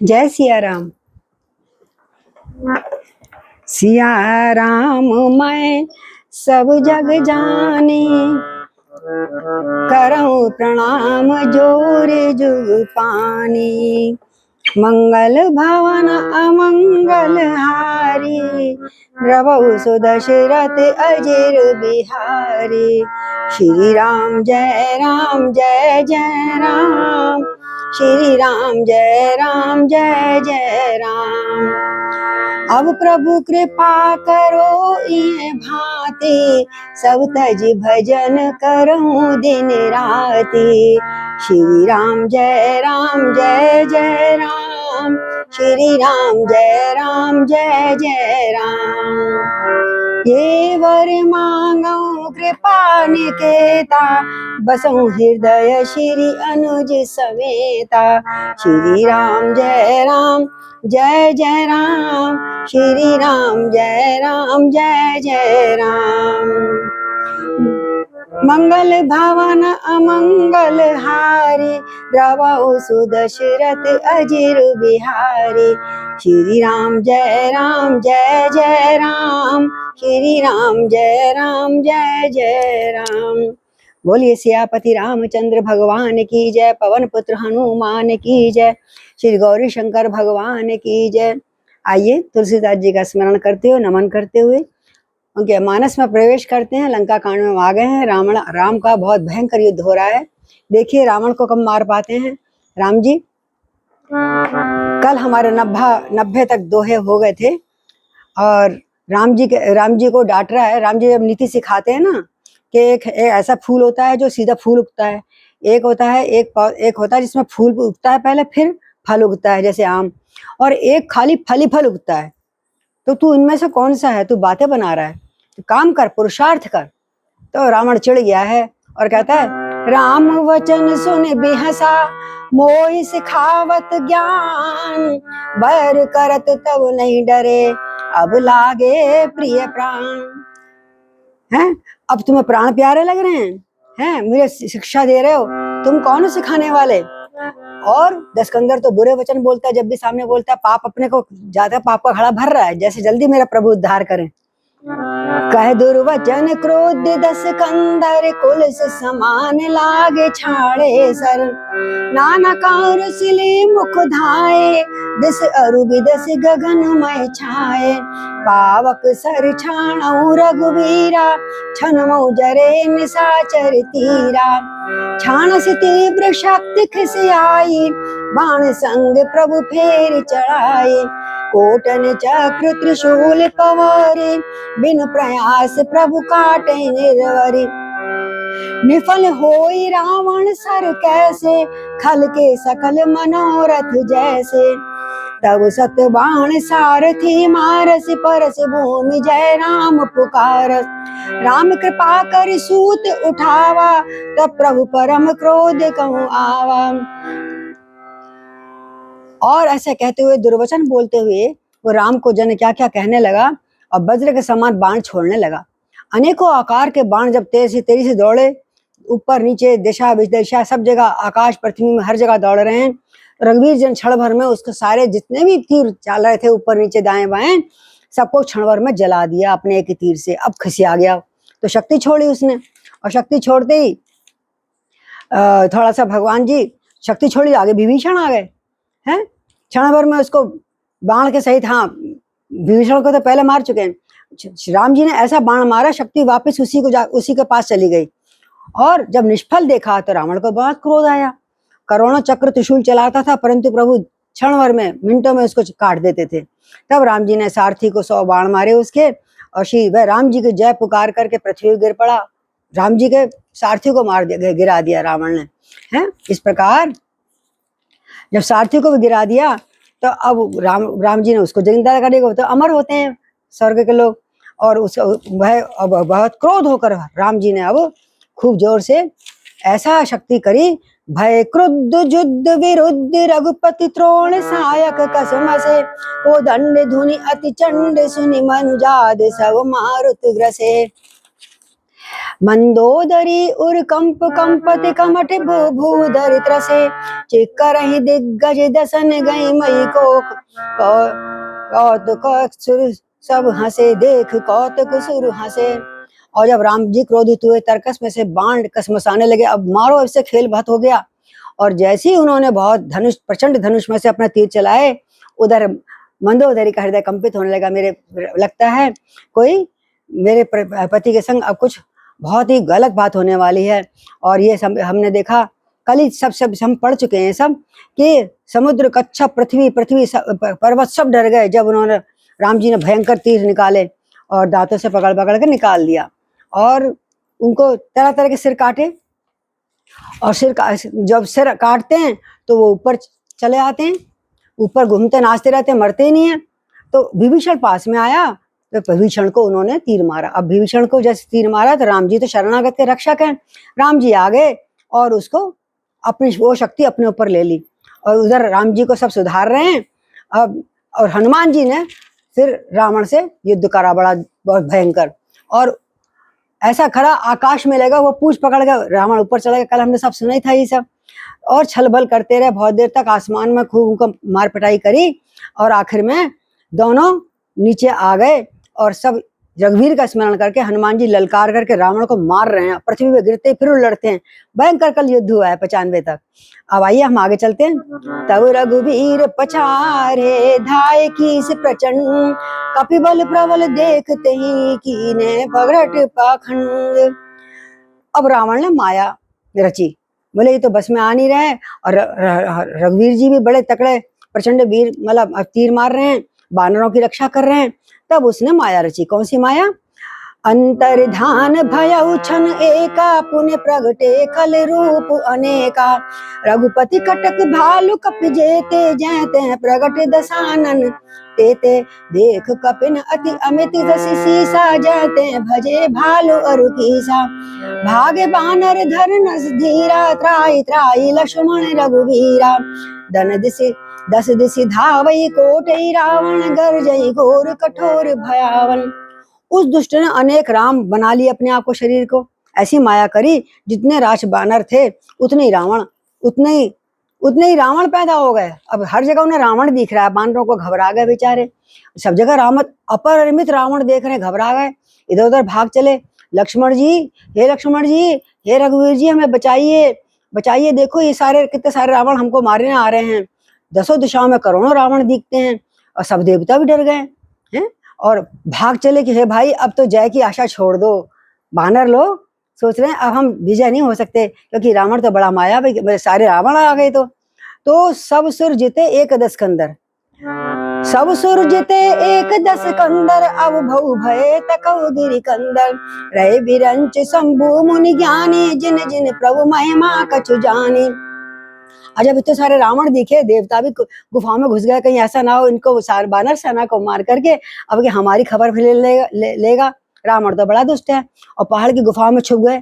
जय सिया राम। सिया राम मैं सब जग जानी, करऊं प्रणाम जोर जुग पानी। मंगल भवन अमंगल हारी, द्रवहु सुदशरथ अजिर बिहारी। श्री राम जय जय राम, श्री राम जय जय राम। अब प्रभु कृपा करो ये भांति, सब तज भजन करऊं दिन राति। श्री राम जय जय राम, श्री राम जय जय राम। ये वर मांगो कृपा निकेता, बसऊं हृदय श्री अनुज समेता। श्री राम जय जय राम, श्री राम जय जय राम। मंगल भवन अमंगल हारी, द्रवहु सुदशरथ अजिर बिहारी। श्री राम जय जय राम, श्री राम जय राम। बोलिए सियापति रामचंद्र भगवान की जय, पवन पुत्र हनुमान की जय, श्री गौरी शंकर भगवान की जय। आइए तुलसीदास जी का स्मरण करते हुए, नमन करते हुए उनके मानस में प्रवेश करते हैं। लंका कांड में आ गए हैं। राम का बहुत भयंकर युद्ध हो रहा है। देखिए रावण को कब मार पाते हैं राम जी। कल हमारे 90 तक दोहे हो गए थे और राम जी को डांट रहा है। राम जी जब नीति सिखाते हैं ना कि एक ऐसा फूल होता है जो सीधा फूल उगता है, एक होता है जिसमें फूल उगता है पहले फिर फल उगता है जैसे आम, और एक खाली फल उगता है। तो तू इनमें से कौन सा है? तू बातें बना रहा है, तो काम कर, पुरुषार्थ कर। तो रावण चिढ़ गया है और कहता है राम वचन सुन बिहसा, मोहि सिखावत ज्ञान। बैर करत तब नहीं डरे, अब लागे प्रिय प्राण। हैं, अब तुम्हें प्राण प्यारे लग रहे हैं मुझे शिक्षा दे रहे हो? तुम कौन हो सिखाने वाले? और दशकंदर तो बुरे वचन बोलता है जब भी सामने बोलता है। पाप अपने को ज्यादा पाप का घड़ा भर रहा है, जैसे जल्दी मेरा प्रभु उद्धार करें। कह दुर्वचन क्रोध दशकंदर, कुल से समान लागे छाड़े सर। नाना कार सिले मुख धाये, दिस अरु विदस गगन मय छाए। पावक सर छाणऊ रघुवीरा, छन मऊ जरे निशाचर तीरा। छाण से तीव्र शक्ति खिसियाई, बाण संग प्रभु फेर चढ़ाई। कोटन चक्र त्रिशूल पवारे, बिन प्रयास प्रभु काटे निर्वरी। निफल होई रावण सर कैसे, खल के सकल मनोरथ जैसे। तब सत बाण सारथी मारस, परस भूमि जय राम पुकारस। राम कृपा कर सूत उठावा, तब प्रभु परम क्रोध कहूँ आवा। और ऐसे कहते हुए, दुर्वचन बोलते हुए वो राम को जन क्या क्या कहने लगा और वज्र के समान बाण छोड़ने लगा। अनेकों आकार के बाण जब तेजी से दौड़े, ऊपर नीचे दिशा विदिशा सब जगह, आकाश पृथ्वी में हर जगह दौड़ रहे हैं। रघुवीर जन क्षण भर में उसके सारे जितने भी तीर चल रहे थे ऊपर नीचे दाएं बाएं, सबको क्षण भर में जला दिया अपने एक तीर से। अब खिसिया गया तो शक्ति छोड़ी उसने, और शक्ति छोड़ते ही थोड़ा सा भगवान जी शक्ति छोड़ी, आगे विभीषण आ गए हैं। क्षण भर में उसको बाण के सहित, हाँ विभीषण को तो पहले मार चुके हैं, राम जी ने ऐसा बाण मारा, शक्ति वापस उसी के पास चली गई। और जब निष्फल देखा तो रावण को बहुत क्रोध आया। करोड़ों चक्र त्रिशूल चलाता था, परंतु प्रभु क्षण भर में, मिनटों में उसको काट देते थे। तब राम जी ने सारथी को 100 बाण मारे उसके, और श्री वह राम जी की जय पुकार करके पृथ्वी गिर पड़ा। राम जी के सारथी को गिरा दिया रावण ने, है। इस प्रकार जब सारथी को भी गिरा दिया तो अब राम जी ने उसको जिंदा करने को, तो अमर होते हैं स्वर्ग के लोग। और उस वह अब बहुत क्रोध होकर राम जी ने अब खूब जोर से ऐसा शक्ति करी, भय क्रुद्ध युद्ध विरुद्ध रघुपति त्रोण सहायक कसम से। ओ दंड धुनि अति चंड सुनि मनुजाद सब मारुत ग्रसे। मंदोदरी उर कंप कंपति कमट भू भूधर त्रसे चिक्करहि दिग्गज दसन गई मई को कौतुक सुर सब हंसे देख कौतुक सुर हंसे। और जब राम जी क्रोधित हुए, तरकस में से बाण कसमसाने लगे, अब मारो इससे खेल बहुत हो गया। और जैसे ही उन्होंने बहुत धनुष प्रचंड धनुष में से अपना तीर चलाए, उधर मंदोदरी का हृदय कंपित होने लगा। मेरे लगता है कोई मेरे पति के संग अब कुछ बहुत ही गलत बात होने वाली है। और ये हमने देखा कल ही सब हम पढ़ चुके हैं सब कि समुद्र, कच्छप, पृथ्वी पर्वत सब डर गए जब उन्होंने राम जी ने भयंकर तीर निकाले और दांतों से पकड़ पकड़ के निकाल दिया। और उनको तरह तरह के सिर काटे, और जब सिर काटते हैं तो वो ऊपर चले आते हैं, ऊपर घूमते नाचते रहते हैं, मरते ही नहीं है। तो विभीषण पास में आया तो विभीषण को उन्होंने तीर मारा। अब विभीषण को जैसे तीर मारा तो राम जी तो शरणागत के रक्षक हैं, राम जी आ गए और उसको अपनी वो शक्ति अपने ऊपर ले ली। और उधर राम जी को सब सुधार रहे हैं अब। और हनुमान जी ने फिर रावण से युद्ध करा बड़ा बहुत भयंकर, और ऐसा खड़ा आकाश में लगा, वो पूंछ पकड़ गया, रावण ऊपर चला गया। कल हमने सब सुना ही था ये सब। और छल बल करते रहे बहुत देर तक, आसमान में खूब उनको मार पिटाई करी, और आखिर में दोनों नीचे आ गए। और सब रघुवीर का स्मरण करके हनुमान जी ललकार करके रावण को मार रहे हैं, पृथ्वी पे गिरते फिर लड़ते हैं। भयंकर कल युद्ध हुआ है 95 तक। अब आइए हम आगे चलते हैं। तब रघुवीर पछारे धाय कीस प्रचंड, कपिबल प्रबल देखते ही कीने प्रगट पाखंड। अब रावण ने माया रची, बोले ये तो बस में आ नहीं रहे। और रघुवीर जी भी बड़े तकड़े प्रचंड वीर, मतलब तीर मार रहे हैं, बानरों की रक्षा कर रहे हैं। तब उसने माया रची। कौन सी माया? अंतर्धान भयउ छन एका, पुण्य प्रगटे खल रूप अनेका। रघुपति कटक भालु कप जेते, जैते प्रगट दसानन तेते। देख कपिन अति अमित दसी सीसा, जैते भजे भालु अरु कीसा। भागे बानर धर नस धीरा, त्राई त्राई लक्ष्मण रघुवीरा। दस दिशि धावई कोटई, रावण गरजई घोर कठोर भयावन। उस दुष्ट ने अनेक राम बना लिए अपने आप को, शरीर को। ऐसी माया करी, जितने राज बानर थे उतने ही रावण पैदा हो गए। अब हर जगह उन्हें रावण दिख रहा है, बानरों को घबरा गए बेचारे। सब जगह अपरिमित रावण देख रहे, घबरा गए, इधर उधर भाग चले। लक्ष्मण जी, हे रघुवीर जी, हमें बचाइए बचाइए, देखो ये सारे कितने सारे रावण हमको मारने आ रहे हैं। 10 दिशाओं में करोड़ों रावण दिखते हैं, और सब देवता भी डर गए हैं और भाग चले कि हे भाई अब तो जय की आशा छोड़ दो। बानर लोग सोच रहे हैं अब हम विजय नहीं हो सकते, क्योंकि रावण तो बड़ा माया, भाई सारे रावण आ गए। तो सब सुर जीते एक दस कंदर, सब सुर जीते एक दस कंदर। अब भऊ भय तकऊ गिरि कंदर, रहे बिरंच शंभु मुनि ज्ञानी। जिन जिन प्रभु महिमा कछु जानी। जब इतने सारे रावण दिखे, देवता भी गुफा में घुस गए, कहीं ऐसा ना हो इनको बानर सेना को मार करके अब कि हमारी खबर भी लेगा। रावण तो बड़ा दुष्ट है, और पहाड़ की गुफा में छुप गए।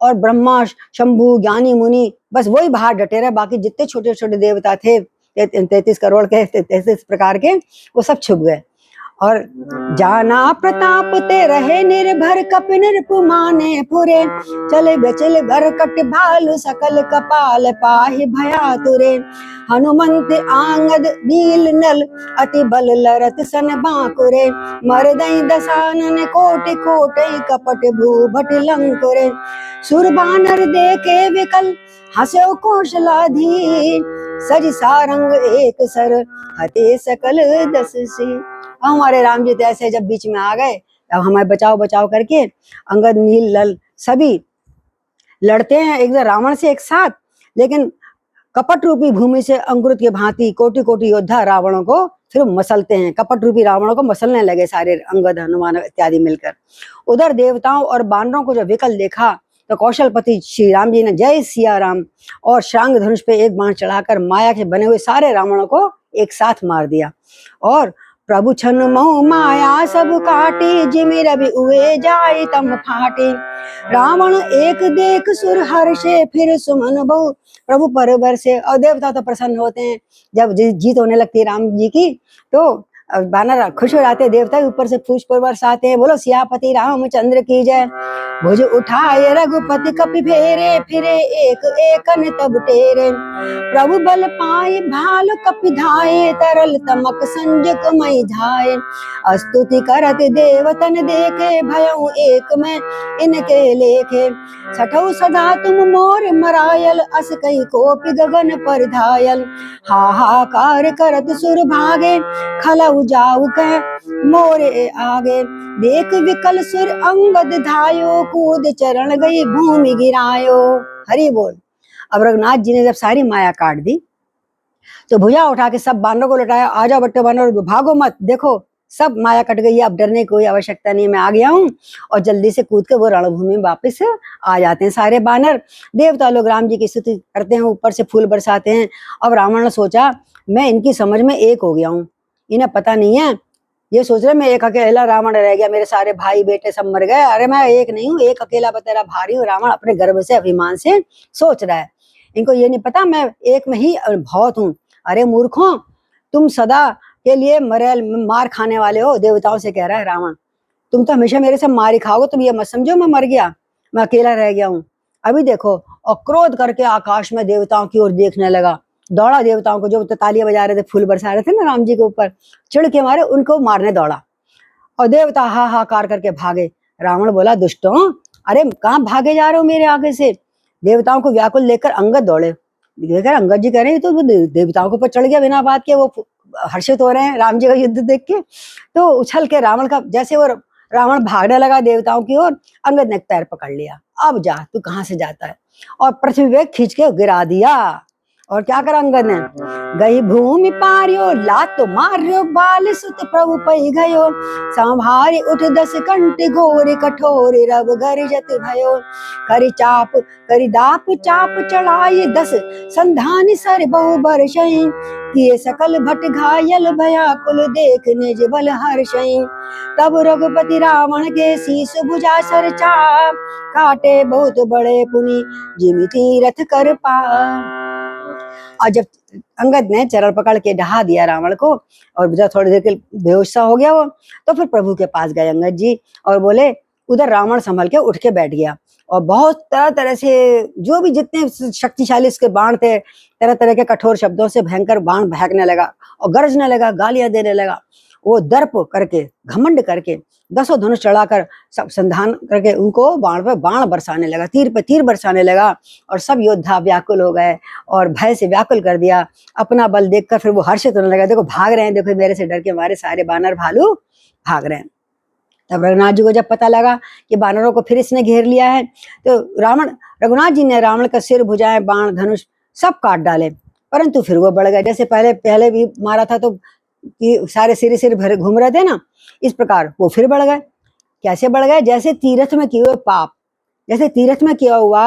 और ब्रह्मा, शंभु, ज्ञानी मुनि, बस वही बाहर डटे रहे। बाकी जितने छोटे छोटे देवता थे 33 करोड़ के, 33 प्रकार के, वो सब छुप गए। और जाना प्रताप ते रहे निर्भर, कपिन रिपु माने पुरे। चले बचल घर कट भालु, सकल कपाल पाहि भया तुरे। हनुमंत आंगद नील नल, अति बल लरत सन बांकुरे। मरदई दसानन कोटि कोटि, कपट भूभट लंकुरे। सुर बानर देखे विकल, हंस्यो कौशलाधीन। सज सारंग एक सर, हते सकल दस सी। हमारे राम जी तो ऐसे जब बीच में आ गए, अब हमें बचाओ बचाओ करके अंगद, नील, लल सभी लड़ते हैं एक रावण से एक साथ। लेकिन कपट रूपी भूमि से अंकुरित के भांति कोटि कोटि योद्धा रावणों को फिर मसलते हैं। कपट रूपी रावणों को मसलने लगे सारे अंगद, हनुमान इत्यादि मिलकर। उधर देवताओं और बानरों को जब विकल देखा तो कौशलपति श्री राम जी ने जय सिया राम और शांग धनुष पे एक बाण चढ़ाकर माया के बने हुए सारे रावणों को एक साथ मार दिया। और प्रभु छन मोह माया सब काटी, जिमि रवि उए जाय तम फाटी। रावण एक देख सुर हर्षे, फिर सुमन बहु प्रभु पर बरसे। और देवता तो प्रसन्न होते हैं जब जीत होने लगती है राम जी की। तो अब बानर खुश हो जाते, देवता ऊपर से पुष्प बरसाते हैं, बोलो सियापति रामचंद्र की जय। भुज उठाए रघुपति कपि फेरे, फिरे एक एकन तब टेरे। प्रभु बल पाए भालु कपि धाये, तरल तमक संजक मई धाये। स्तुति करत देवतन देखे, भयउ एक में इनके लेखे। सठौ सदा तुम मोर मरायल, अस कई कोपि गगन पर धायल। हाहाकार करत सुर भागे, खलउ जाऊ कह मोरे आगे। देख विकल सुर अंगद धायो, कूद चरण गई भूमि गिरायो। हरि बोल। अब रघुनाथ जी ने जब सारी माया काट दी तो भुजा उठा के सब बानरों को लौटाया, आ जाओ बट्टे बानर, भागो मत, देखो सब माया कट गई है, अब डरने की कोई आवश्यकता नहीं, मैं आ गया हूँ। और जल्दी से कूद के वो रणभूमि में वापस आ जाते हैं सारे बानर। देवता लोग राम जी की स्तुति करते हैं, ऊपर से फूल बरसाते हैं। अब रावण ने सोचा मैं इनकी समझ में एक हो गया हूँ, इन्हें पता नहीं है, ये सोच रहे मैं एक अकेला रावण रह गया, मेरे सारे भाई बेटे सब मर गए। अरे मैं एक नहीं हूँ, एक अकेला बतेरा भारी हूँ। रावण अपने गर्व से अभिमान से सोच रहा है, इनको ये नहीं पता मैं एक में ही बहुत हूँ। अरे मूर्खों, तुम सदा के लिए मार खाने वाले हो, देवताओं से कह रहा है रावण। तुम तो हमेशा मेरे से मार ही खाओगे, तुम ये मत समझो मैं मर गया, मैं अकेला रह गया हूँ। अभी देखो, और क्रोध करके आकाश में देवताओं की ओर देखने लगा, दौड़ा देवताओं को, जो तालियां बजा रहे थे, फूल बरसा रहे थे ना राम जी के ऊपर, चिढ़ के मारे उनको मारने दौड़ा। और देवता हाहाकार करके भागे। रावण बोला दुष्टों, अरे कहाँ भागे जा रहे हो मेरे आगे से। देवताओं को व्याकुल लेकर अंगद दौड़े। अंगद जी कह रहे हैं तो देवताओं के ऊपर चढ़ गया बिना बात के, वो हर्षित हो रहे हैं राम जी का युद्ध देख के। तो उछल के रावण का, जैसे वो रावण भागने लगा देवताओं की ओर, अंगद ने पैर पकड़ लिया, अब जा तू कहाँ से जाता है, और पृथ्वी पे खींच के गिरा दिया। और क्या करा अंगद ने, गई भूमि पारियो, लात मारियो, बाल सुत प्रभु पई गयो। संभारी उठ 10 कंठ घोर, कठोर रब गर्जत भयो। करि चाप करि दाप चाप चढ़ाई, 10 संधान सर बहु बरसई। किए सकल भट घायल, भयाकुल देख निज बल हर्षई। तब रघुपति रावण के शीस भुजा सर चाप, काटे बहुत बड़े पुनि जिमि तीरथ कर पार। और जब अंगद ने चरण पकड़ के ढहा दिया रावण को, और जब थोड़ी देर के बेहोश सा हो गया वो, तो फिर प्रभु के पास गए अंगद जी और बोले, उधर रावण संभल के उठ के बैठ गया, और बहुत तरह तरह से जो भी जितने शक्तिशाली उसके बाण थे, तरह तरह के कठोर शब्दों से भयंकर बाण बहकने लगा और गरजने लगा, गालियां देने लगा। वो दर्प करके, घमंड करके, 10 धनुष चढ़ाकर, सब संधान करके उनको बाण पे बाण बरसाने लगा, तीर पे तीर बरसाने लगा। और सब योद्धा व्याकुल हो गए और भय से व्याकुल कर दिया। अपना बल देखकर फिर वो हर्षित होने लगा, देखो भाग रहे हैं, देखो मेरे से डर के हमारे सारे बानर भालू भाग रहे हैं। तब रघुनाथ जी को जब पता लगा कि बानरों को फिर इसने घेर लिया है, तो रघुनाथ जी ने रावण का सिर, भुजाएं, बाण, धनुष सब काट डाले, परंतु फिर वो बढ़ गए। जैसे पहले भी मारा था तो सारे सिर भरे घूम रहे थे ना, इस प्रकार वो फिर बढ़ गए। कैसे बढ़ गए, जैसे तीर्थ में किए हुए पाप, जैसे तीर्थ में किया हुआ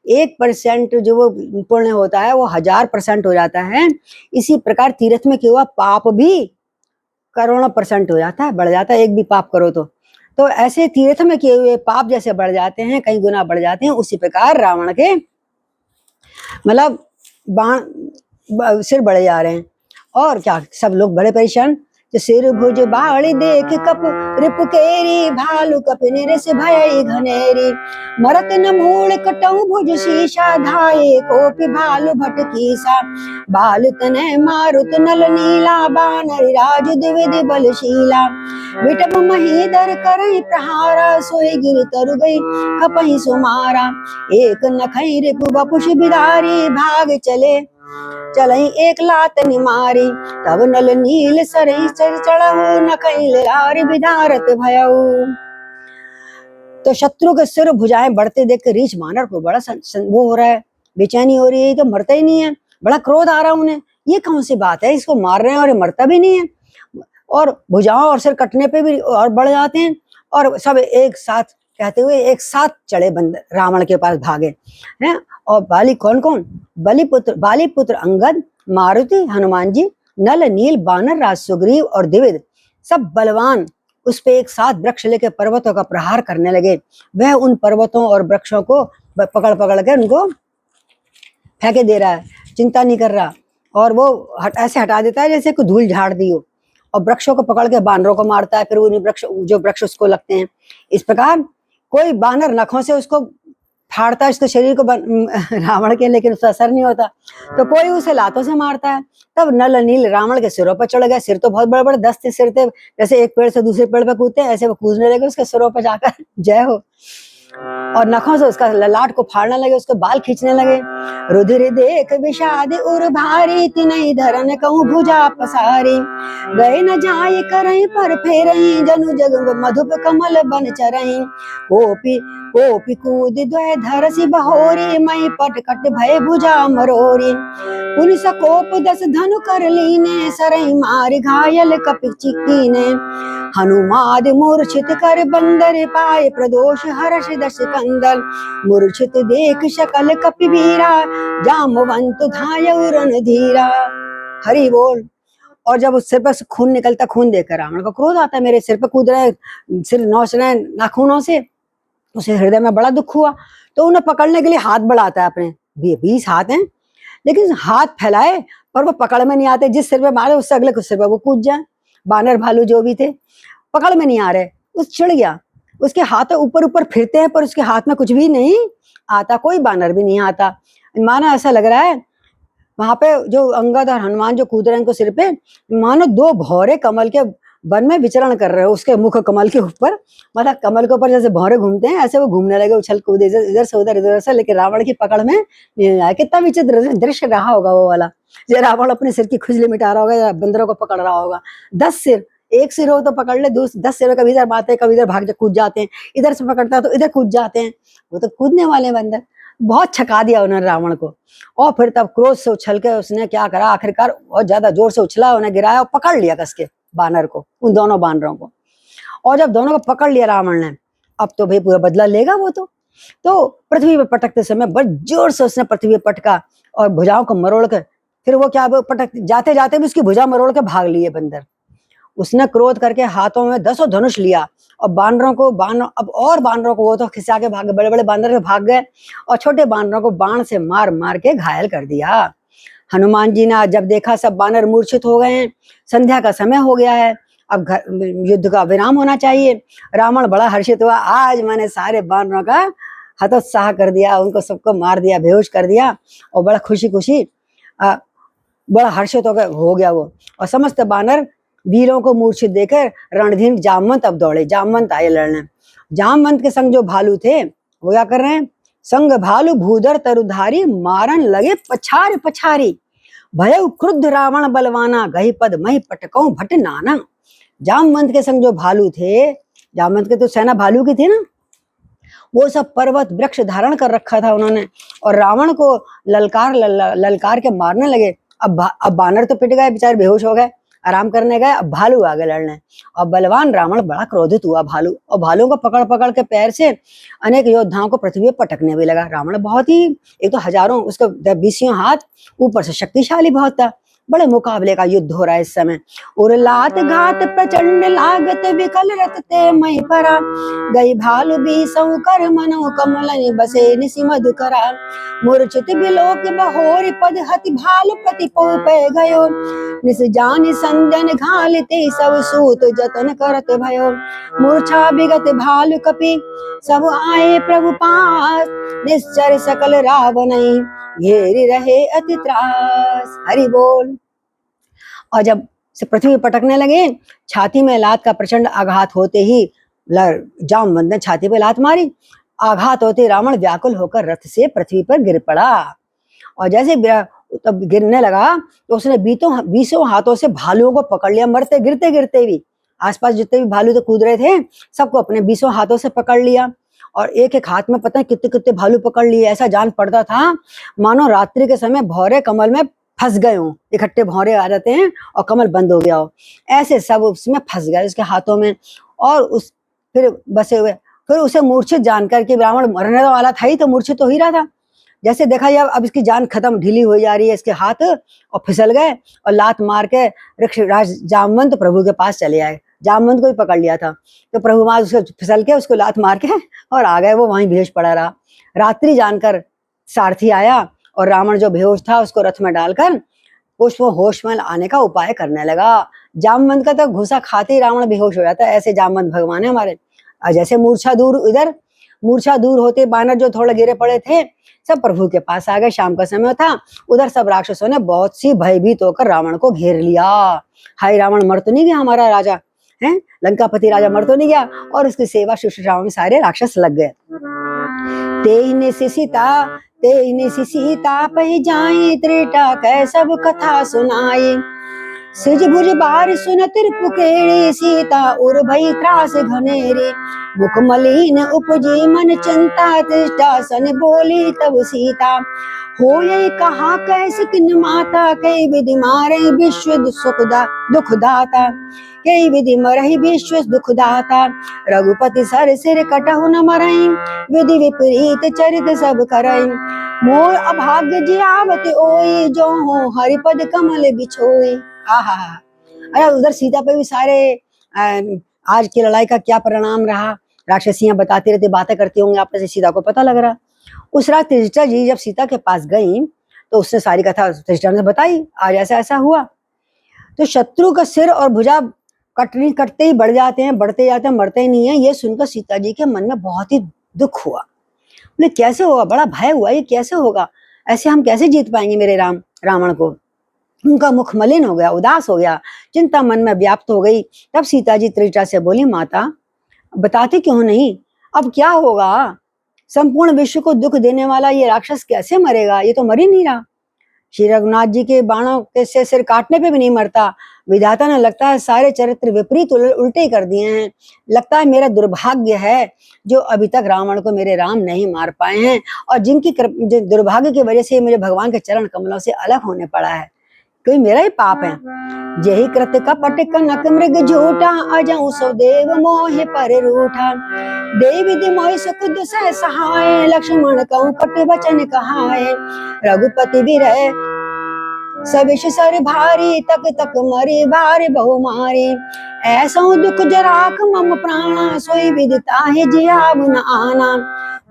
1% जो वो पुण्य होता है वो 1000% हो जाता है, इसी प्रकार तीर्थ में किया हुआ पाप भी करोड़ों % हो जाता है, बढ़ जाता है, एक भी पाप करो तो ऐसे तीर्थ में किए हुए पाप जैसे बढ़ जाते हैं, कई गुना बढ़ जाते हैं, उसी प्रकार रावण के मतलब बाण सिर बढ़े जा रहे हैं। और क्या, सब लोग बड़े परेशान। तो सिर भुज बाण देख कप रिप केरी, भालू कप निरस भय घनेरी। मरत न मूल कटऊ भुज शीशा, धाये कोपि भालू भट कीसा। बाल तनय मारुत नल नीला, बानर राज द्विविध बलशीला। विटप महीधर करहि प्रहारा, सोई गिर तरु गई खपहि सुमारा। एक नखई रिपु बपुष बिदारी, भाग चलई एक लात निमारी। तब नल नील सरई चर चढ़ऊ, नखई लार विदारत भयऊ। तो शत्रु के सिर भुजाएं बढ़ते देख कर रीछ बानर को बड़ा वो हो रहा है, बेचैनी हो रही है, तो मरता ही नहीं है, बड़ा क्रोध आ रहा है उन्हें, ये कौन सी बात है, इसको मार रहे हैं और ये मरता भी नहीं है। और भुजाओं और सिर कटने पे भी और बढ़ जाते हैं, और सब एक साथ कहते हुए एक साथ चढ़े रावण के पास भागे हैं। और बाली कौन कौन, बाली पुत्र अंगद, मारुति हनुमान जी, नल नील बानर राज सुग्रीव और द्विविद, सब बलवान उस पे एक साथ वृक्ष लेके पर्वतों का प्रहार करने लगे। वह उन पर्वतों और वृक्षों को पकड़ के उनको फेंके दे रहा है, चिंता नहीं कर रहा, और वो ऐसे हटा देता है जैसे कोई धूल झाड़ दी हो। और वृक्षों को पकड़ के बानरों को मारता है, फिर वो जो वृक्ष उसको लगते हैं। इस प्रकार कोई बानर नखों से उसको फाड़ता है उसके शरीर को रावण के, लेकिन उसका असर नहीं होता। तो कोई उसे लातों से मारता है। तब नल नील रावण के सिरों पर चढ़ गए। सिर तो बहुत बड़े बड़े 10 सिर थे, जैसे एक पेड़ से दूसरे पेड़ पर कूदते हैं ऐसे वो कूदने लगे उसके सिरों पर जाकर जय हो। और नखों से उसका ललाट को फाड़ने लगे, उसके बाल खींचने लगे। रुधिर देख विषाद उर भारी, तिनहि धरन कहूँ भुजा पसारी। गए न जाय करहीं पर फेरहीं, जनु जग मधुप कमल बन चरहीं। कोपी कूद द्वय धरसी बहोरी, मई पट कट भय भुजा मरोरी। पुलिस कोप 10 धनु कर लीने, सरई मार घायल कपि चिकीने। हनुमाद मूर्छित कर बंदर पाए, प्रदोष हर्ष दश कंदल। मूर्छित देख शकल कपि वीरा, जामवंत धायउ रणधीरा। हरि बोल। और जब उस सिर पर से खून निकलता, खून देखकर रावण को क्रोध आता है, मेरे सिर पर कूद रहे, सिर नोच रहे नाखूनों से। उसे हृदय में बड़ा दुख हुआ, तो उन्हें पकड़ने के लिए हाथ बढ़ाता है अपने। 20 हाथ हैं, लेकिन हाथ फैलाए पर वो पकड़ में नहीं आते। जिस सिर पे मारे उससे अगले कुछ सिर पे वो कूद जाए। बानर भालू जो भी थे पकड़ में नहीं आ रहे। उस चिढ़ गया, उसके हाथ ऊपर ऊपर फिरते हैं पर उसके हाथ में कुछ भी नहीं आता, कोई बानर भी नहीं आता। मानो ऐसा लग रहा है वहां पे जो अंगद और हनुमान जो कूद रहे हैं उनको सिर पे, मानो 2 भौरे कमल के वन में विचरण कर रहे हो उसके मुख कमल के ऊपर। मतलब कमल के ऊपर जैसे भौरे घूमते हैं ऐसे वो घूमने लगे, उछल कूद इधर से उधर, इधर से, लेकिन रावण की पकड़ में नहीं आया। कितना विचित्र दृश्य रहा होगा वो वाला। जो रावण अपने सिर की खुजली मिटा रहा होगा या बंदरों को पकड़ रहा होगा। 10 सिर, एक सिर हो तो पकड़ ले, 10 सिर कभी इधर मारते, कभी इधर भाग कूद जाते हैं, इधर से पकड़ता तो इधर कूद जाते हैं। वो तो कूदने वाले बंदर। बहुत छका दिया उन्होंने रावण को। और फिर तब क्रोध से उछल के उसने क्या करा, आखिरकार बहुत ज्यादा जोर से उछला, उन्हें गिराया और पकड़ लिया कस के बानर को, उन दोनों बानरों को। और जब दोनों को पकड़ लिया रावण ने, अब तो भाई पूरा बदला लेगा वो तो पृथ्वी पे पटकते समय बड़ जोर से उसने पृथ्वी पे पटका और भुजाओं को मरोड़ कर, फिर वो क्या पटक जाते जाते भी उसकी भुजा मरोड़ के भाग लिए बंदर। उसने क्रोध करके हाथों में 10 धनुष लिया और बानरों को अब और बानरों को वो तो खिंचा के भाग गए, बड़े बड़े बानर भाग गए और छोटे बानरों को बाण से मार मार के घायल कर दिया। हनुमान जी ने जब देखा सब बानर मूर्छित हो गए हैं, संध्या का समय हो गया है, अब युद्ध का विराम होना चाहिए। रावण बड़ा हर्षित हुआ, आज मैंने सारे बानरों का हतोत्साह कर दिया, उनको सबको मार दिया, बेहोश कर दिया। और बड़ा खुशी खुशी बड़ा हर्षित हो गया वो। और समस्त बानर वीरों को मूर्छित देकर रणधीर जामवंत अब दौड़े। जामवंत आए लड़ने। जामवंत के संग जो भालू थे वो क्या कर रहे हैं, संग भालू भूधर तरुधारी, मारन लगे पछार पछारी। भय क्रुद्ध रावण बलवाना, गही पद मही पटकौ भट नाना। जामवंत के संग जो भालू थे, जामवंत के तो सेना भालू की थी ना, वो सब पर्वत वृक्ष धारण कर रखा था उन्होंने और रावण को ललकार के मारने लगे। अब बानर तो पिट गए, बेचारे बेहोश हो गए, आराम करने गए। अब भालू आगे लड़ने और बलवान रावण बड़ा क्रोधित हुआ भालू, और भालू को पकड़ पकड़ के पैर से अनेक योद्धाओं को पृथ्वी पर पटकने भी लगा। रावण बहुत ही, एक तो हजारों, उसका 20 हाथ, ऊपर से शक्तिशाली बहुत था। बड़े मुकाबले का युद्ध हो रहा है इस समय। उरलात घात प्रचंड लागत, विकल रत ते मई परा। गई भालु बीसौ कर, मनो कमलनि बसे निसि मधुकरा। मूर्छित बिलोक बहोर पद, हति भालु पति पौपे गयो। निस जानि संदन घालिते, सब सूत जतन करत भयो। मूर्छा विगत भालु कपि, सब आए प्रभु पास। निश्चर सकल रावणई, घेरी रहे अति त्रास। हरि बोल। और जब से पृथ्वी पटकने लगे, छाती में लात का प्रचंड आघात होते ही जामवंत ने छाती पे लात मारी। आघात होते रावण व्याकुल होकर रथ से पृथ्वी पर गिर पड़ा। और जैसे तब गिरने लगा तो उसने 20 हाथों से भालुओं को पकड़ लिया, मरते गिरते गिरते भी। आसपास जितने भी भालू तो कूद रहे थे सबको अपने 20 हाथों से पकड़ लिया और एक एक हाथ में पता है कितने कितने भालू पकड़ लिए। ऐसा जान पड़ता था मानो रात्रि के समय भौरे कमल में फंस गए हों, इकट्ठे भौरे आ जाते हैं और कमल बंद हो गया हो, ऐसे सब उसमें फंस गए उसके हाथों में। और फिर बसे हुए, फिर उसे मूर्छित जानकर कि ब्राह्मण मरने वाला था ही, तो मूर्छित तो ही रहा था। जैसे देखा जाए अब इसकी जान खत्म, ढीली हो जा रही है इसके हाथ, और फिसल गए और लात मार के ऋषिराज जामवंत प्रभु के पास चले आए। जामवंत को भी पकड़ लिया था तो प्रभु महाराज उसको फिसल के उसको लात मार के और आ गए। वो वहीं बेहोश पड़ा रहा। रात्रि जानकर सारथी आया और रावण जो बेहोश था उसको रथ में डालकर पुष्प होश में आने का उपाय करने लगा। जामवंत का तो घुसा खाते ही रावण बेहोश हो जाता है। ऐसे जामवंत भगवान है हमारे। और जैसे मूर्छा दूर होते बानर जो थोड़े गिरे पड़े थे, सब प्रभु के पास आ गए। शाम का समय था, उधर सब राक्षसों ने बहुत सी भयभीत होकर रावण को घेर लिया। हाय रावण मर तो नहीं गया हमारा राजा, है लंकापति राजा मर तो नहीं गया। और उसकी सेवा शुश्रूषा में सारे राक्षस लग गए। तेने से सीता पही जाई, त्रेटा कह सब कथा सुनाई। सिज भुज बार सुनत पुकेड़ी, सीता उर भई त्रास घनेरी। मुख मलिन उपजी मन चिंता, तृष्टा सन बोली तब सीता। हो ये कहा कैसे किन माता, कई विधि मारे विश्व दुखदाता। कई विधि मरहि विश्व दुखदाता, रघुपति सर सिर कटहु न मरई। विधि विपरीत चरित सब करई, मोर अभाग्य जियावत ओई। जो हो हरिपद कमल बिछोई। आहा, अरे उधर सीता पे भी सारे आज की लड़ाई का क्या परिणाम रहा, राक्षसियां बताती रहती, बातें करती होंगी आपस में, सीता को पता लग रहा। उस रात त्रिजटा जी जब सीता के पास गई तो उसने सारी कथा त्रिजटा ने बताई, आज ऐसा ऐसा हुआ। तो शत्रु का सिर और भुजा कटते ही बढ़ जाते हैं, बढ़ते जाते हैं, मरते ही नहीं है। ये सुनकर सीता जी के मन में बहुत ही दुख हुआ। बोले कैसे होगा, बड़ा भय हुआ, ये कैसे होगा, ऐसे हम कैसे जीत पाएंगे मेरे रावण को। उनका मुख मलिन हो गया, उदास हो गया, चिंता मन में व्याप्त हो गई। तब सीता जी त्रिजटा से बोली, माता बताते क्यों नहीं, अब क्या होगा, संपूर्ण विश्व को दुख देने वाला ये राक्षस कैसे मरेगा, ये तो मर ही नहीं रहा। श्री रघुनाथ जी के बाणों के से सिर काटने पे भी नहीं मरता। विधाता ने लगता है सारे चरित्र विपरीत उल्टे कर दिए हैं। लगता है मेरा दुर्भाग्य है जो अभी तक रावण को मेरे राम नहीं मार पाए हैं, और जिनकी दुर्भाग्य की वजह से मुझे भगवान के चरण कमलों से अलग होने पड़ा है, कोई मेरा ही पाप है। जही कृत कपट कनक मृग झूठा, अजऊ सो देव मोहे पर रूठा। देवी दिमोहि सुख दुसह सहाय, लक्ष्मण कहूँ कट वचन कहाय। रघुपति विरह सविष सर भारी, तक तक मरे भार बहु मारे। ऐसा दुख जराक मम प्राणा, सोई विदिता है जियाव न आना।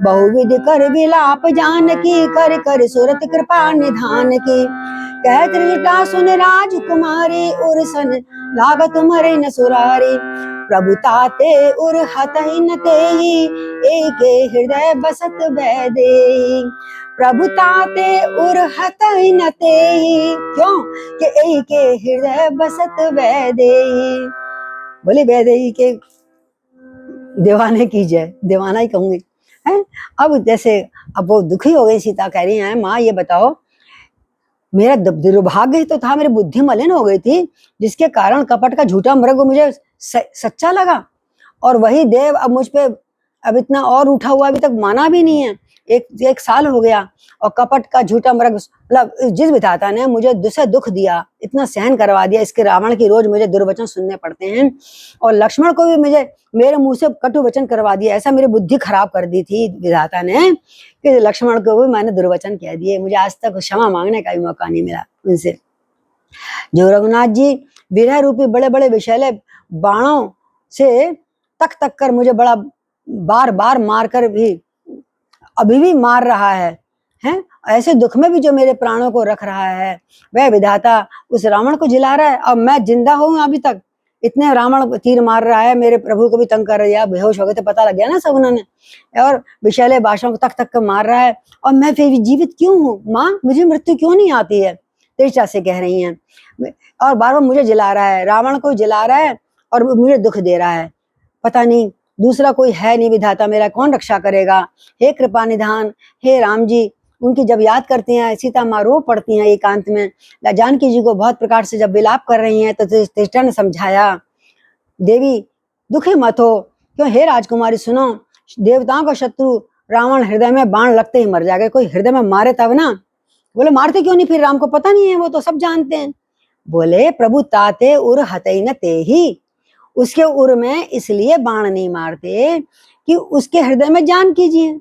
बहुविध कर विलाप जानकी, कर कर सुरत कृपा निधान की। कह त्रिजटा सुन राजकुमारी, उर सन लागत मरे न सुरारी। प्रभु ताते उर हतहि न तेहि, एके हृदय बसत वैदेही। प्रभु ताते उर हतहि न तेहि, क्यों कि एके हृदय बसत वैदेही। बोले वैदेही के दीवाने की जय, दीवाना ही कहूंगी है। अब जैसे अब वो दुखी हो गई, सीता कह रही है, माँ ये बताओ मेरा दुर्भाग्य ही तो था, मेरी बुद्धि मलिन हो गई थी, जिसके कारण कपट का झूठा मृग मुझे सच्चा लगा, और वही देव अब मुझ पे अब इतना और उठा हुआ, अभी तक माना भी नहीं है। एक साल हो गया और कपट का झूठा मृग, मतलब जिस विधाता ने मुझे दुख दिया, इतना सहन करवा दिया, इसके रावण की रोज मुझे दुर्वचन सुनने पड़ते हैं, और लक्ष्मण को भी मुझे मेरे मुंह से कटु वचन करवा दिया। ऐसा मेरी बुद्धि खराब कर दी थी विधाता ने कि लक्ष्मण को भी मैंने दुर्वचन कह दिए, मुझे आज तक क्षमा मांगने का भी मौका नहीं मिला उनसे। जो रघुनाथ जी विरह रूपी बड़े बड़े विषैले बाणों से तक तक कर मुझे बड़ा बार बार मार कर भी अभी भी मार रहा है, ऐसे दुख में भी जो मेरे प्राणों को रख रहा है, वह विधाता उस रावण को जिला रहा है। अब मैं जिंदा हूँ अभी तक, इतने रावण तीर मार रहा है, मेरे प्रभु को भी तंग कर दिया, बेहोश हो गए तो पता लग गया ना सब उन्होंने, और विषैले बाशों को तक तक कर मार रहा है, और मैं फिर जीवित क्यों हूँ, माँ मुझे मृत्यु क्यों नहीं आती है, त्रिजटा से कह रही हैं। और बार बार मुझे जिला रहा है, रावण को जिला रहा है और मुझे दुख दे रहा है, पता नहीं दूसरा कोई है नहीं विधाता, मेरा कौन रक्षा करेगा। हे कृपा निधान, हे राम जी। उनकी जब याद करती हैं सीता माँ रो पड़ती हैं एकांत में। जानकी जी को बहुत प्रकार से जब विलाप कर रही हैं तो त्रिजटा ने समझाया, देवी दुखी मत हो, क्यों हे राजकुमारी सुनो, देवताओं का शत्रु रावण हृदय में बाण लगते ही मर जाएगा, कोई हृदय में मारे तब ना। बोले मारते क्यों नहीं फिर, राम को पता नहीं है, वो तो सब जानते हैं। बोले प्रभु ताते उर हतई न तेही, उसके उर में इसलिए बाण नहीं मारते कि उसके हृदय में जानकी जी है,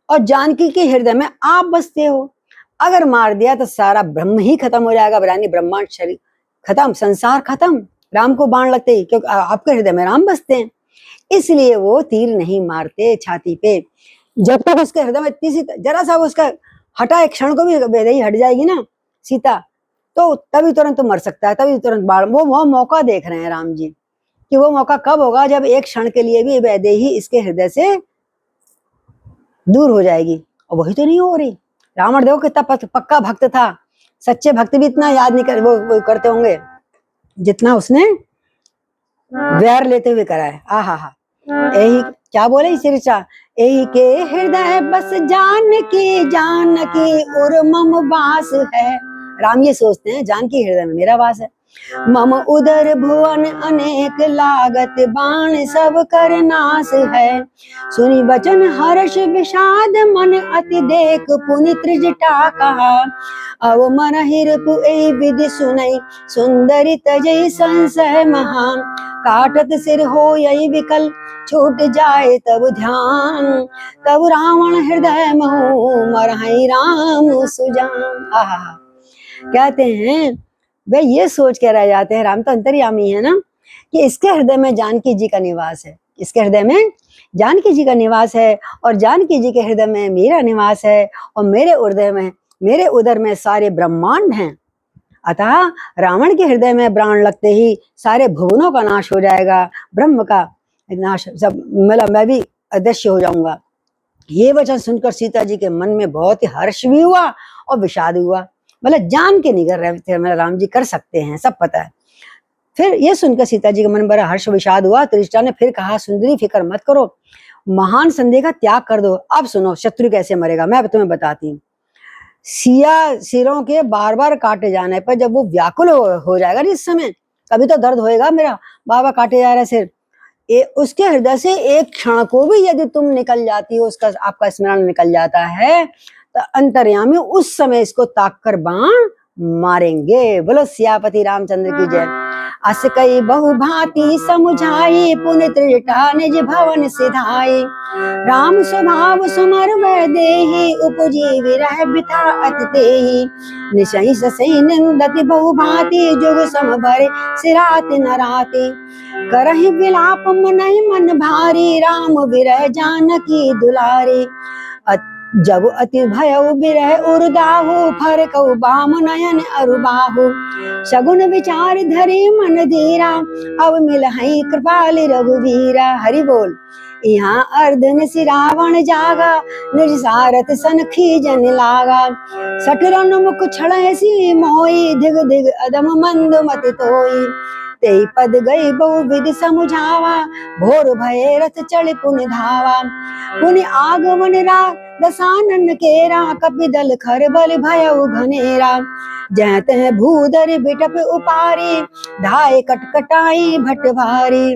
और जानकी के हृदय में आप बसते हो। अगर मार दिया तो सारा ब्रह्म ही खत्म हो जाएगा, यानी ब्रह्मांड शरीर खत्म, संसार खत्म, राम को बाण लगते ही, क्योंकि आपके हृदय में राम बसते हैं, इसलिए वो तीर नहीं मारते छाती पे। जब तक उसके हृदय में इतनी सी जरा सा उसका हटा, एक क्षण को भी वेदई हट जाएगी ना सीता, तो तभी तुरंत मर सकता है, तभी तुरंत बाढ़। वो मौका देख रहे हैं राम जी कि वो मौका कब होगा, जब एक क्षण के लिए भी वैदेही इसके हृदय से दूर हो जाएगी, और वही तो नहीं हो रही। रावण देखो कितना पक्का भक्त था, सच्चे भक्त भी इतना याद नहीं कर वो करते होंगे जितना उसने वैर लेते हुए करा है। आ हा, यही क्या बोले इस ऋचा, यही के हृदय बस जानकी और मम वास है। राम ये सोचते हैं जानकी हृदय में मेरा वास है। मम उदर भुवन अनेक लागत बाण सब कर नाश है। सुनी वचन हर्ष विषाद मन अति देख पुनि त्रिजटा कहा। अव मन हिरपु ए विधि सुनई सुंदरी तजई संशय महान। काटत सिर हो यही विकल छूट जाए तब ध्यान। तब रावण हृदय महु मरहि राम सुजान। आहा, कहते हैं वे ये सोच के रह जाते हैं, राम तो अंतर्यामी है ना, कि इसके हृदय में जानकी जी का निवास है, इसके हृदय में जानकी जी का निवास है, और जानकी जी के हृदय में मेरा निवास है, और मेरे उदर में सारे ब्रह्मांड हैं। अतः रावण के हृदय में प्राण लगते ही सारे भुवनों का नाश हो जाएगा, ब्रह्म का नाश, सब मतलब मैं भी अदृश्य हो जाऊंगा। ये वचन सुनकर सीता जी के मन में बहुत ही हर्ष भी हुआ और विषाद हुआ। मतलब जान के नहीं कर रहे थे, मतलब राम जी कर सकते हैं, सब पता है। फिर ये सुनकर सीता जी के मन में बड़ा हर्ष विषाद हुआ। तो त्रिष्टा ने फिर कहा, सुंदरी फिक्र मत करो, महान संदेह का त्याग कर दो। अब सुनो शत्रु कैसे मरेगा, मैं तुम्हें बताती हूँ। सिरों के बार बार काटे जाने पर जब वो व्याकुल हो जाएगा ना, इस समय कभी तो दर्द होएगा, मेरा बाबा काटे जा रहा है सिर, उसके हृदय से एक क्षण को भी यदि तुम निकल जाती हो, उसका आपका स्मरण निकल जाता है, तो अंतर्यामी उस समय इसको ताक कर बाण मारेंगे। बोलो सियापति रामचंद्र की जय। अस कई बहु भांति समुझाई पुनि त्रिजटा निज भवन सिधाई। राम स्वभाव सुमर वै देहि उपजी विरह बिथा अति तेहि। निशहि ससहि निंदति बहु भांति जुग सम भरे सिराति नराति। करहि विलाप मनहि मन भारी राम विरह जानकी दुलारी। जब अति भयउ बिरह उर्दाहु फरकउ बाम नयन अरुबाहु। शगुन विचार धरि मन धीरा अब मिलहि कृपाल रघुवीरा। हरि बोल। यहाँ अर्धन सिरावण जागा निज सारथ सन खीजन लागा। सठरन मुख छड़ै सी मोई धिग धिग अदम मंद मति तोई। तेई पद गई बहु विधि समुझावा भोर भय रथ चढ़ पुनि धावा। पुनि आगमन रा दसानन केरा कपि दल खर बल भयउ घनेरा। जह तह भूधर बिटप उपारी धाय कटकटाई भट भारी।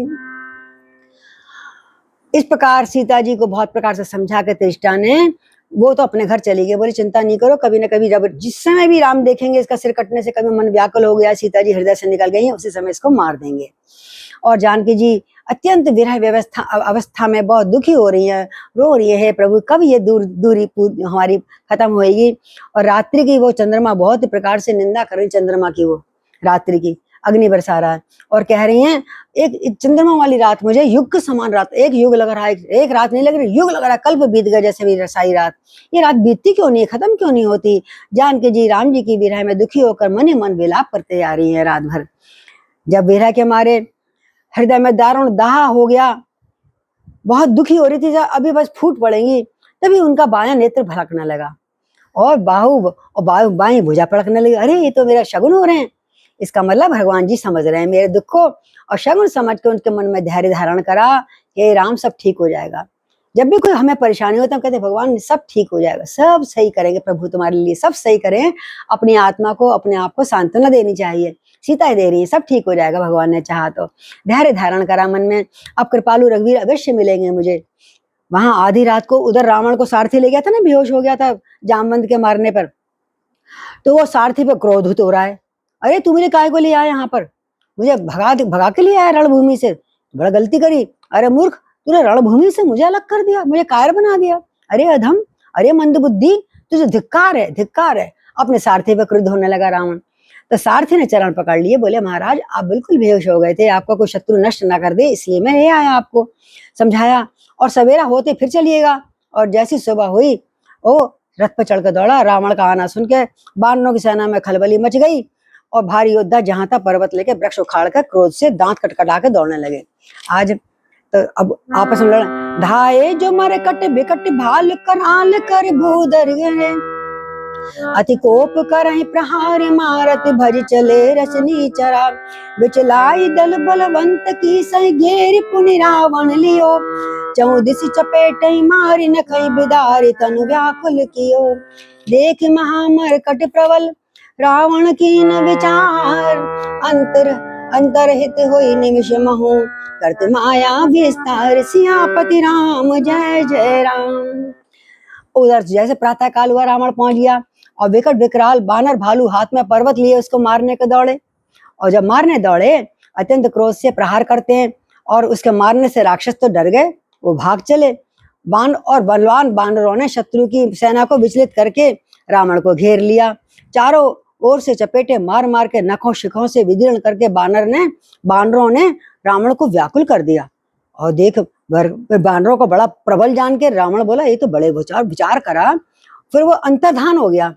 इस प्रकार सीता जी को बहुत प्रकार से समझा के त्रिष्टा ने, वो तो अपने घर चली गई, बोली चिंता नहीं करो, कभी न कभी जब जिस समय भी राम देखेंगे इसका सिर कटने से, कभी मन व्याकुल हो गया, सीता जी हृदय से निकल गई हैं, उसी समय इसको मार देंगे। और जानकी जी अत्यंत विरह अवस्था में बहुत दुखी हो रही है, रो रही है, प्रभु कब ये दूरी हमारी खत्म होएगी। और रात्रि की वो चंद्रमा बहुत प्रकार से निंदा कर रही, चंद्रमा की वो रात्रि की अग्नि बरसा रहा है, और कह रही हैं एक चंद्रमा वाली रात मुझे युग के समान रात, एक युग लग रहा है, एक रात नहीं लग रही, युग लग रहा है, कल्प बीत गया जैसे भी रसाई रात। ये रात बीतती क्यों नहीं, खत्म क्यों नहीं होती। जानकी जी राम जी की विरह में दुखी होकर मन ही मन विलाप करते आ रही है रात भर। जब विरह के मारे हृदय में दारुण दाह हो गया, बहुत दुखी हो रही थी, जब अभी बस फूट पड़ेंगी, तभी उनका बायां नेत्र भड़कने लगा और बाएं भुजा पड़कने लगी। अरे ये तो मेरा शगुन हो रहे हैं, इसका मतलब भगवान जी समझ रहे हैं मेरे दुख को, और शगुन समझ के उनके मन में धैर्य धारण करा, हे राम सब ठीक हो जाएगा। जब भी कोई हमें परेशानी होता है, कहते भगवान सब ठीक हो जाएगा, सब सही करेंगे प्रभु, तुम्हारे लिए सब सही करें। अपनी आत्मा को, अपने आप को सांत्वना देनी चाहिए, सीता दे रही है, सब ठीक हो जाएगा भगवान ने चाहा तो। धैर्य धारण करा मन में, अब कृपालु रघुवीर अवश्य मिलेंगे मुझे। वहां आधी रात को उधर रावण को सारथी ले गया था ना, बेहोश हो गया था जामवंत के मारने पर, तो वो सारथी पर क्रोधित हो रहा है, अरे तू मुझे काहे को ले आया यहाँ पर, मुझे भगा के लिए आया रणभूमि से, बड़ा गलती करी। अरे मूर्ख, तूने रणभूमि से मुझे अलग कर दिया, मुझे कायर बना दिया, अरे अधम, अरे मंदबुद्धि, तुझे धिक्कार है, धिक्कार है। अपने सारथी पर क्रुद्ध होने लगा रावण। तो सारथी ने चरण पकड़ लिए, बोले महाराज आप बिल्कुल बेहोश हो गए थे, आपका कोई शत्रु नष्ट ना कर दे, इसलिए मैं ये आया, आपको समझाया, और सवेरा होते फिर चलिएगा। और जैसी सुबह हुई, ओ रथ पर चढ़कर दौड़ा, रावण का आना सुन के बानरों की सेना में खलबली मच गई। और भारी योद्धा जहां था पर्वत लेके वृक्ष उखाड़ कर क्रोध से दांत कटकटा के दौड़ने लगे। आज तो अब आपस में लड़ धाये जो मर कट बिकट भाल कराल कर भूधर गए, अति कोप करहि प्रहार मारत भज चले रसनी चरा, बिचलाई दल बलवंत की सह घेर पुनि रावण लियो, चौदिस चपेट मारि नखई बिदारि तनु व्याकुल कियो, देख महामरकट प्रबल रावण कीन विचार, अंतरहित हुई निमिष महु करत माया विस्तार, सियापति राम जय जय राम। उधर जैसे प्रातः काल हुआ रावण पहुंच गया और विकट विकराल बानर भालू हाथ में पर्वत लिए उसको मारने को दौड़े, और जब मारने दौड़े अत्यंत क्रोध से प्रहार करते हैं और उसके मारने से राक्षस तो डर गए, वो भाग चले। बलवान बानरों ने शत्रु की सेना को विचलित करके रावण को घेर लिया। चारों ओर से चपेटे मार मार के नखों शिखों से विदीर्ण करके बानरों ने रावण को व्याकुल कर दिया। और देख बानरों को बड़ा प्रबल जान के रावण बोला ये तो बड़े विचार करा, फिर वो अंतर्धान हो गया।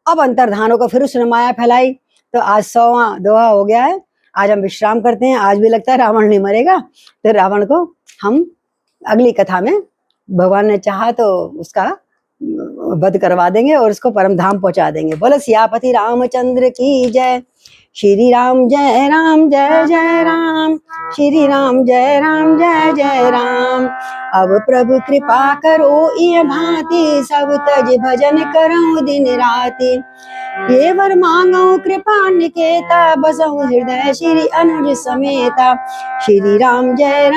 अब अंतर्धान होकर फिर उसने माया फैलाई। तो आज 100वां दोहा हो गया है, आज हम विश्राम करते हैं। आज भी लगता है रावण नहीं मरेगा, तो रावण को हम अगली कथा में भगवान ने चाहा तो उसका वध करवा देंगे और उसको परम धाम पहुंचा देंगे। बोलो सियापति रामचंद्र की जय। श्री राम जय जय राम, श्री राम जय जय राम। अब प्रभु कृपा करो ये भांति, सब तज भजन करो दिन राति। ये वर मांगो कृपा निकेता, बसो हृदय श्री अनुज समेता। श्री राम जय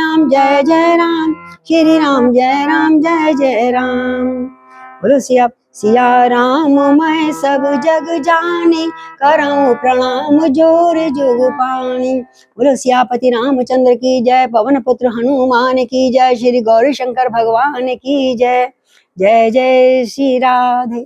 जय राम, श्री राम जय जय राम। बोलो सिया राम मैं सब जग जानी, करऊं प्रणाम जोर जुग पानी। बोलो सियापति रामचंद्र की जय, पवन पुत्र हनुमान की जय, श्री गौरी शंकर भगवान की जय। जय जय श्री राधे।